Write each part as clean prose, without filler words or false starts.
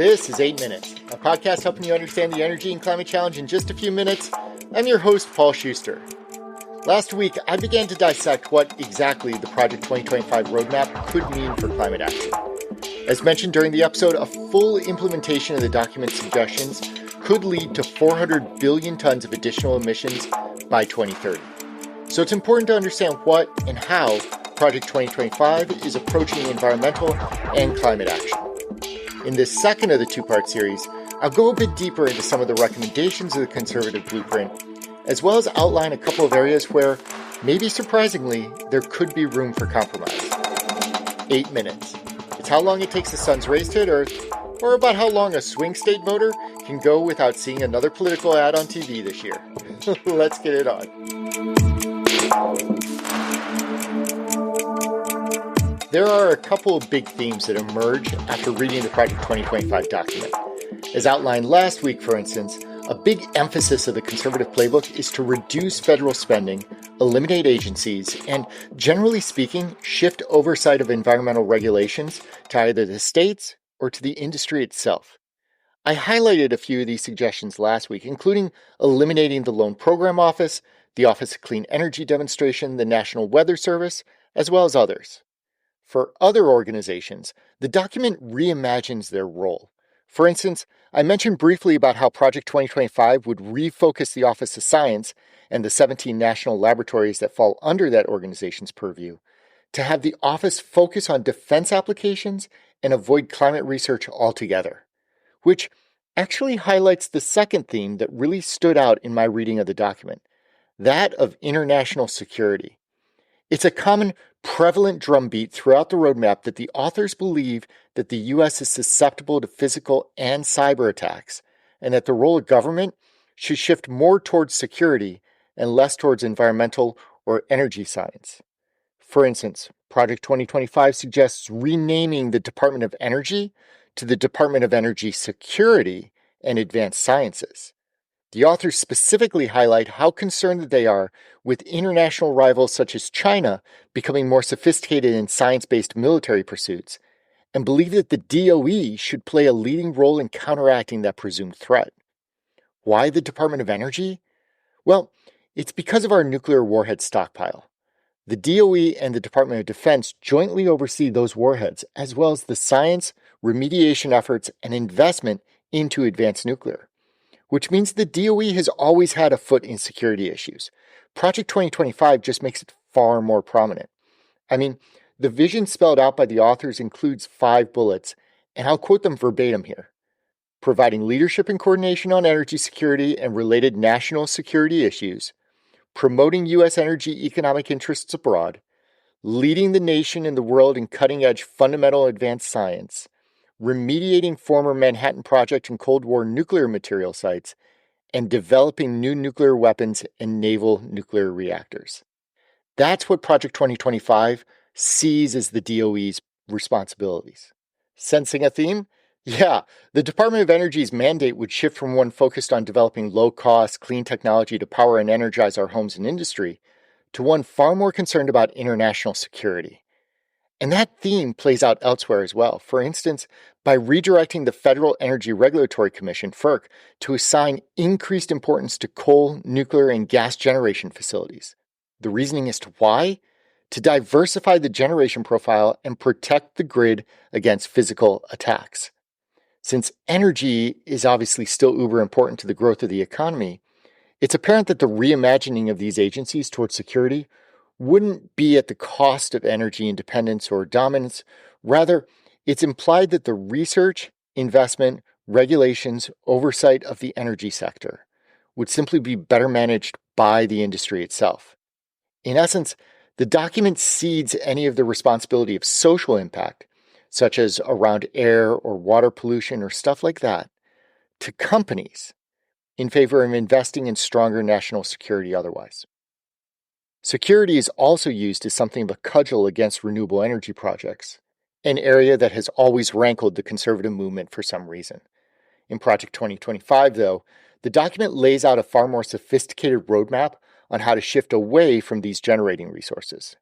This is 8 Minutes, a podcast helping you understand the energy and climate challenge in just a few minutes. I'm your host, Paul Schuster. Last week, I began to dissect what exactly the Project 2025 roadmap could mean for climate action. As mentioned during the episode, a full implementation of the document's suggestions could lead to 400 billion tons of additional emissions by 2030. So it's important to understand what and how Project 2025 is approaching environmental and climate action. In this second of the two-part series, I'll go a bit deeper into some of the recommendations of the conservative blueprint, as well as outline a couple of areas where, maybe surprisingly, there could be room for compromise. 8 minutes. It's how long it takes the sun's rays to hit Earth, or about how long a swing state voter can go without seeing another political ad on TV this year. Let's get it on. There are a couple of big themes that emerge after reading the Project 2025 document. As outlined last week, for instance, a big emphasis of the conservative playbook is to reduce federal spending, eliminate agencies, and, generally speaking, shift oversight of environmental regulations to either the states or to the industry itself. I highlighted a few of these suggestions last week, including eliminating the Loan Program Office, the Office of Clean Energy Demonstration, the National Weather Service, as well as others. For other organizations, the document reimagines their role. For instance, I mentioned briefly about how Project 2025 would refocus the Office of Science and the 17 national laboratories that fall under that organization's purview to have the office focus on defense applications and avoid climate research altogether, which actually highlights the second theme that really stood out in my reading of the document, that of international security. It's a common, prevalent drumbeat throughout the roadmap that the authors believe that the U.S. is susceptible to physical and cyber attacks, and that the role of government should shift more towards security and less towards environmental or energy science. For instance, Project 2025 suggests renaming the Department of Energy to the Department of Energy Security and Advanced Sciences. The authors specifically highlight how concerned they are with international rivals such as China becoming more sophisticated in science-based military pursuits, and believe that the DOE should play a leading role in counteracting that presumed threat. Why the Department of Energy? Well, it's because of our nuclear warhead stockpile. The DOE and the Department of Defense jointly oversee those warheads, as well as the science, remediation efforts, and investment into advanced nuclear, which means the DOE has always had a foot in security issues. Project 2025 just makes it far more prominent. I mean, the vision spelled out by the authors includes 5 bullets, and I'll quote them verbatim here. Providing leadership and coordination on energy security and related national security issues, promoting U.S. energy economic interests abroad, leading the nation and the world in cutting-edge fundamental advanced science, remediating former Manhattan Project and Cold War nuclear material sites, and developing new nuclear weapons and naval nuclear reactors. That's what Project 2025 sees as the DOE's responsibilities. Sensing a theme? Yeah, the Department of Energy's mandate would shift from one focused on developing low-cost, clean technology to power and energize our homes and industry, to one far more concerned about international security. And that theme plays out elsewhere as well. For instance, by redirecting the Federal Energy Regulatory Commission, FERC, to assign increased importance to coal, nuclear, and gas generation facilities. The reasoning as to why? To diversify the generation profile and protect the grid against physical attacks. Since energy is obviously still uber important to the growth of the economy, it's apparent that the reimagining of these agencies towards security wouldn't be at the cost of energy independence or dominance. Rather, it's implied that the research, investment, regulations, oversight of the energy sector would simply be better managed by the industry itself. In essence, the document cedes any of the responsibility of social impact, such as around air or water pollution or stuff like that, to companies in favor of investing in stronger national security otherwise. Security is also used as something of a cudgel against renewable energy projects, an area that has always rankled the conservative movement for some reason. In Project 2025, though, the document lays out a far more sophisticated roadmap on how to shift away from these generating resources.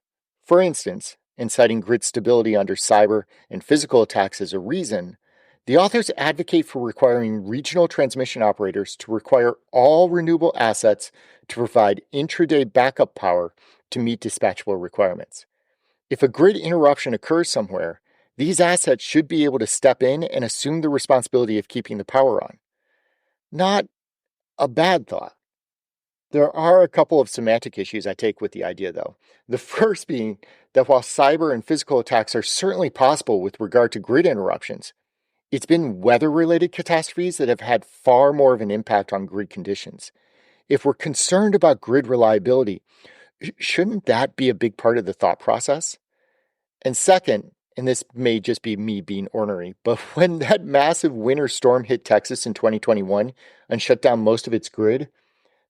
For instance, in citing grid stability under cyber and physical attacks as a reason, The authors advocate for requiring regional transmission operators to require all renewable assets to provide intraday backup power to meet dispatchable requirements. If a grid interruption occurs somewhere, these assets should be able to step in and assume the responsibility of keeping the power on. Not a bad thought. There are a couple of semantic issues I take with the idea, though. The first being that while cyber and physical attacks are certainly possible with regard to grid interruptions, it's been weather-related catastrophes that have had far more of an impact on grid conditions. If we're concerned about grid reliability, shouldn't that be a big part of the thought process? And second, and this may just be me being ornery, but when that massive winter storm hit Texas in 2021 and shut down most of its grid,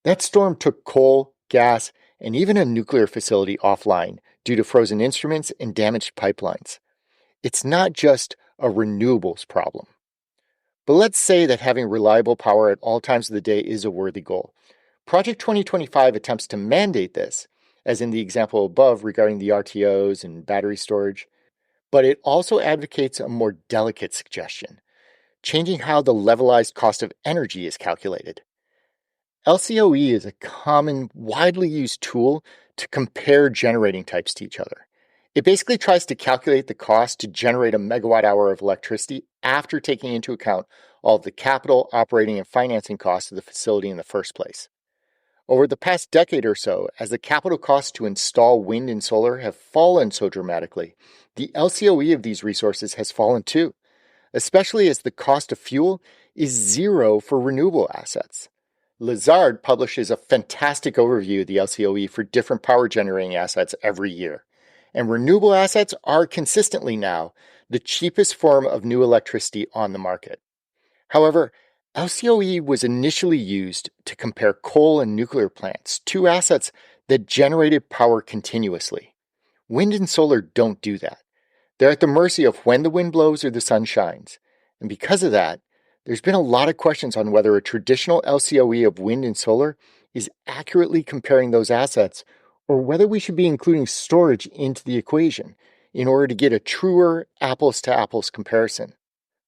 that storm took coal, gas, and even a nuclear facility offline due to frozen instruments and damaged pipelines. It's not just a renewables problem. But let's say that having reliable power at all times of the day is a worthy goal. Project 2025 attempts to mandate this, as in the example above regarding the RTOs and battery storage, but it also advocates a more delicate suggestion, changing how the levelized cost of energy is calculated. LCOE is a common, widely used tool to compare generating types to each other. It basically tries to calculate the cost to generate a megawatt hour of electricity after taking into account all of the capital, operating, and financing costs of the facility in the first place. Over the past decade or so, as the capital costs to install wind and solar have fallen so dramatically, the LCOE of these resources has fallen too, especially as the cost of fuel is zero for renewable assets. Lazard publishes a fantastic overview of the LCOE for different power generating assets every year. And renewable assets are consistently now the cheapest form of new electricity on the market. However, LCOE was initially used to compare coal and nuclear plants, two assets that generated power continuously. Wind and solar don't do that. They're at the mercy of when the wind blows or the sun shines. And because of that, there's been a lot of questions on whether a traditional LCOE of wind and solar is accurately comparing those assets, or whether we should be including storage into the equation in order to get a truer apples-to-apples comparison.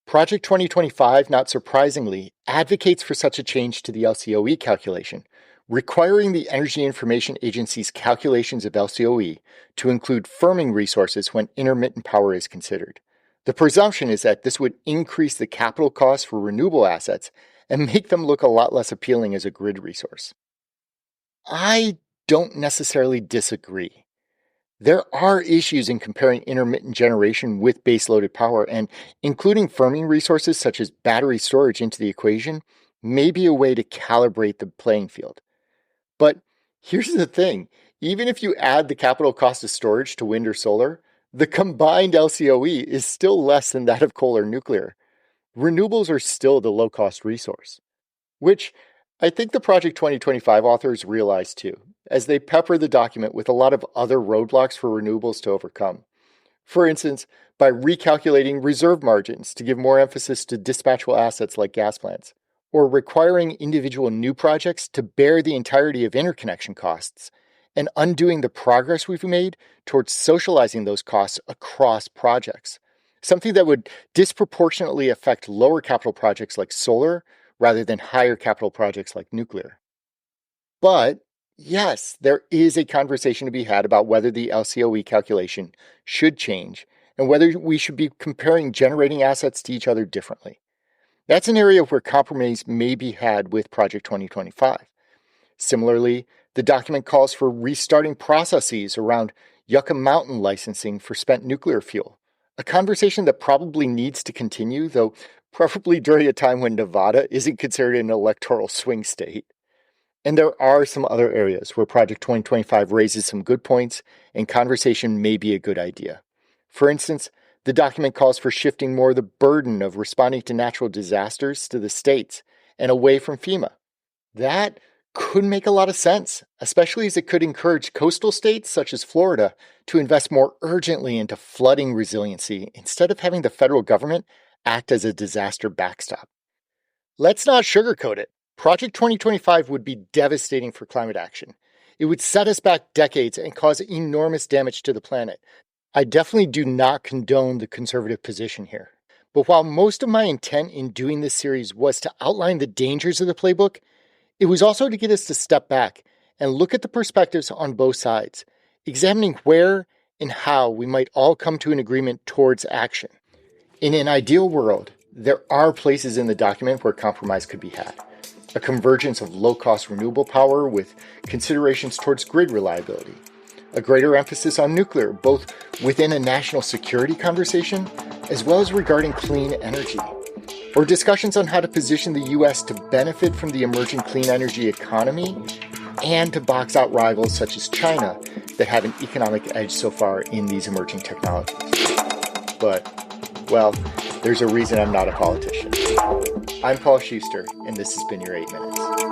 Project 2025, not surprisingly, advocates for such a change to the LCOE calculation, requiring the Energy Information Agency's calculations of LCOE to include firming resources when intermittent power is considered. The presumption is that this would increase the capital costs for renewable assets and make them look a lot less appealing as a grid resource. I don't necessarily disagree. There are issues in comparing intermittent generation with baseloaded power, and including firming resources such as battery storage into the equation may be a way to calibrate the playing field. But here's the thing, even if you add the capital cost of storage to wind or solar, the combined LCOE is still less than that of coal or nuclear. Renewables are still the low-cost resource, which I think the Project 2025 authors realize too, as they pepper the document with a lot of other roadblocks for renewables to overcome. For instance, by recalculating reserve margins to give more emphasis to dispatchable assets like gas plants, or requiring individual new projects to bear the entirety of interconnection costs, and undoing the progress we've made towards socializing those costs across projects, something that would disproportionately affect lower capital projects like solar rather than higher capital projects like nuclear. But yes, there is a conversation to be had about whether the LCOE calculation should change and whether we should be comparing generating assets to each other differently. That's an area where compromise may be had with Project 2025. Similarly, the document calls for restarting processes around Yucca Mountain licensing for spent nuclear fuel, a conversation that probably needs to continue, though probably during a time when Nevada isn't considered an electoral swing state. And there are some other areas where Project 2025 raises some good points and conversation may be a good idea. For instance, the document calls for shifting more of the burden of responding to natural disasters to the states and away from FEMA. That could make a lot of sense, especially as it could encourage coastal states such as Florida to invest more urgently into flooding resiliency instead of having the federal government act as a disaster backstop. Let's not sugarcoat it. Project 2025 would be devastating for climate action. It would set us back decades and cause enormous damage to the planet. I definitely do not condone the conservative position here. But while most of my intent in doing this series was to outline the dangers of the playbook, it was also to get us to step back and look at the perspectives on both sides, examining where and how we might all come to an agreement towards action. In an ideal world, there are places in the document where compromise could be had. A convergence of low-cost renewable power with considerations towards grid reliability. A greater emphasis on nuclear, both within a national security conversation as well as regarding clean energy. Or discussions on how to position the U.S. to benefit from the emerging clean energy economy and to box out rivals such as China that have an economic edge so far in these emerging technologies. But, well, there's a reason I'm not a politician. I'm Paul Schuster, and this has been your 8 Minutes.